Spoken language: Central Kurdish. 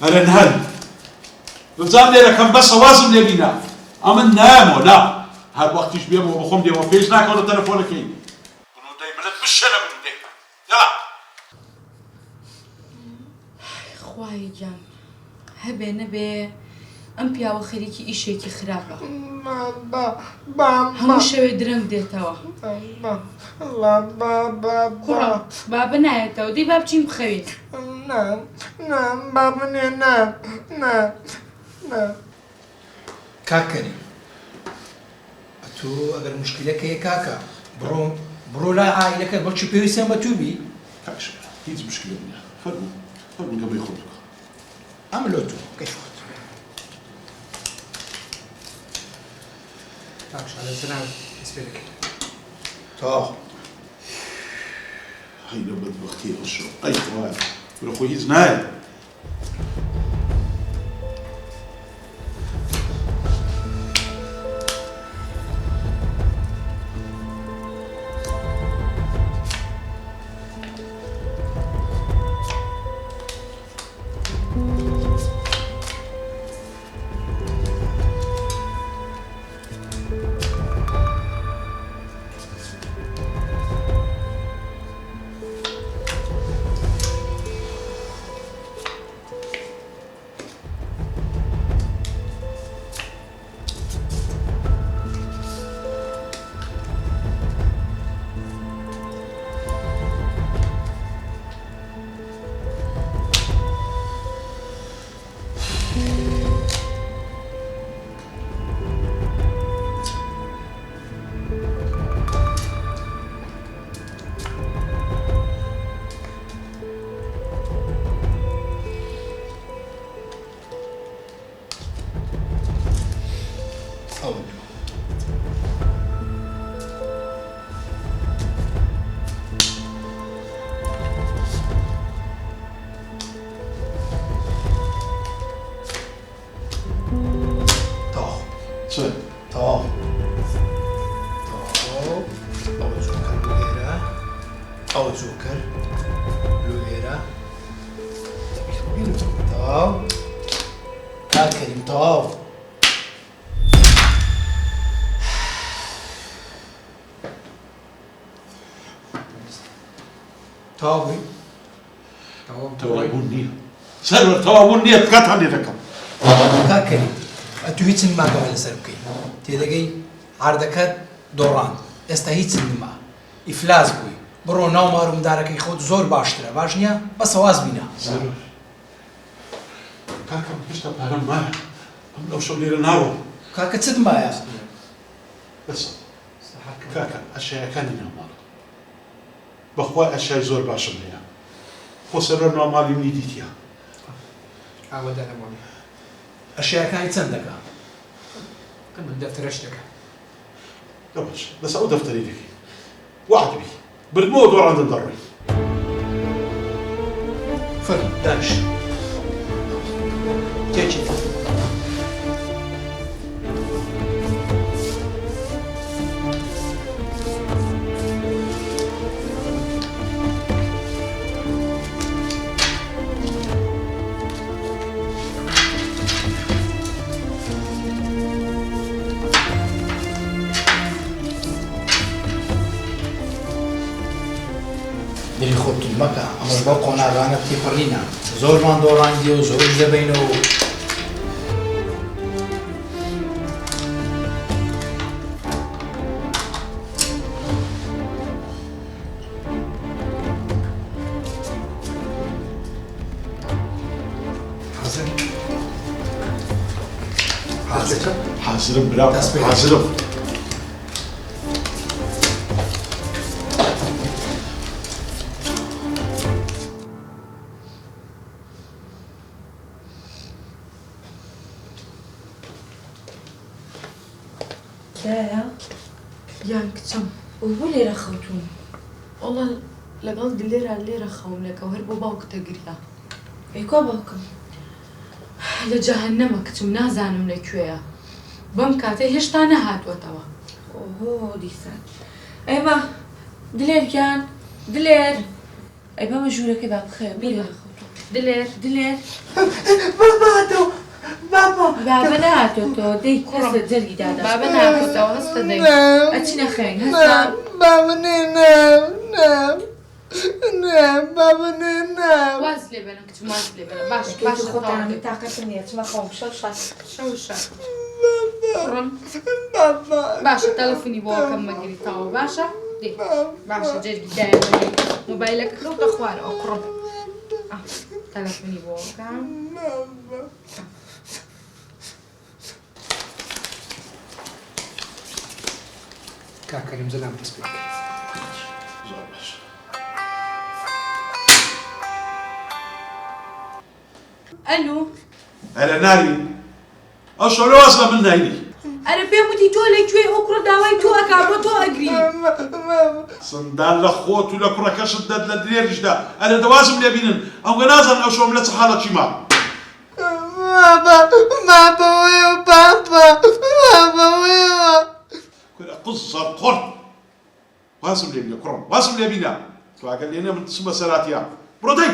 هەرە نهەن بزان لێرە کەم بەسە وازم لێ بینە ئەمن نایەمەوە نا هەر وەختیش بێمەوە بەخۆم دێمەوە پێش ناکەوە لە تەلەفۆنەکەی بنوودەی ملت بشێنە بنوودەی یاڵا خوای گیان هەبێ نەبێ ئەم پیاوە خەریکی ئیشێکی خراپە هەموو شەوێ درەنگ دێتەوە کوڕە بابە نایەتەوە دەی با بچین بخەوێ کاکەری تو ئەگەر مشکلەکە هەیە کاکە بڕۆ لای عائیلەکەت بەڵکی پێویستیان بە تووبی کاکشە هیچ مشکلە نییە فەرموو گەبەی خۆت بکە ئەمە لۆ تۆ کەی خۆت کاکشە لەسەران دەست پێ دەکەین تاو هەی لە بەدبەختی ئەوشۆ ئەی خوایە برە خۆی هیچ نایە زووکەر لێرە تاو کاکەریم تاو تاوی تەواوبوون نییە سەروەر تەواوبوون نییە تکاتان لێ دەکەم کاکەریم ئەتو هیچم ماگەوە لەسەر بکەین تێدەگەی عەردەکەت دۆڕاند ئێستا هیچم نما ئیفلاس بووی بڕۆ ناو مارومدارەکەی خۆت زۆر باشترە باش نییە بەسە واز بینە کاکەم هێشتا پارەم مایە ئەم لەو شەو لێرە ناوە کاکە چت مایە بەسە کاکە ئەشیاکانی ناوماڵ بەخوای ئەشیای زۆر باشم هەیە خۆ سەرەر ناوماڵی منی دیتیە ئاوەدە نەماڵی ئەشیاکانی چەند دەکا من دەفتەرەش دەکەم باش بەس ئەو دەفتەری دەکەی وعدبی بردمەوە دۆڕاندن دەڕۆی فەرمو دانش تێکی دلی خۆتون مەکە ئەمەش بەو قۆناغانە تێپەڕینە زۆرمان دۆڕاندی و زۆرش دەبینەوە حازرم برا حازرم یان کچم بۆ لێرە خەوتوم وەڵا لەگەڵ لێرە خەونەکە هەر بۆ باوکتە گریا ئەیکوا باوکم لە جەهەنەمە کچم نازانم لەکوێیە بەم کاتە هێشتا نەهاتوەتەوە ئۆهۆ دیسان ئەیمە دلێر گیان دلێر ئەی بەمە ژوورەکەی با بخێ بیرە خەوتوم دلێر دلێر باباتۆ بابا بابە نهاتۆ تۆ دەی کەسە جەرگی دادا بابە ناکەوتەوە هەستە دەی ئەچینە خوێن هەستا بابا نام بابا نام واز لێ بەنە کچم واز لێ بەنە باش باش باش خۆتانم تااقەتم نیە چمە خۆم شەو شات شەوشە کوڕم بابا باشە تەلەفۆنی بۆکەم مەگریتەوە باشە دێ باشە جەرگی دایە موبایلەکە کەوتە خوارەوە کوڕم تەلەفۆنی بۆکەم کاکەریم زەلام دەست پێ بکەین. زۆر باش. ئەلو ئەرە ناری ئەو شۆرە واز لە من ناینی ئەرە پێم وتی تۆ لەکوێ ئەو کوڕە داوای تۆ ئەکا بۆ تۆ ئەگری سندان لە خۆت و لە کوڕەکەشت دەت لە درێژدا ئەرە دەوازم لێ بینن ئەوگە نازان ئەو شۆم لە چ حاڵەکی ما کورە قزە قڕ وازم لێ بینە کوڕم وازم لێ بینە تواگە لێنە من چمە سەراتیا بڕۆ دەی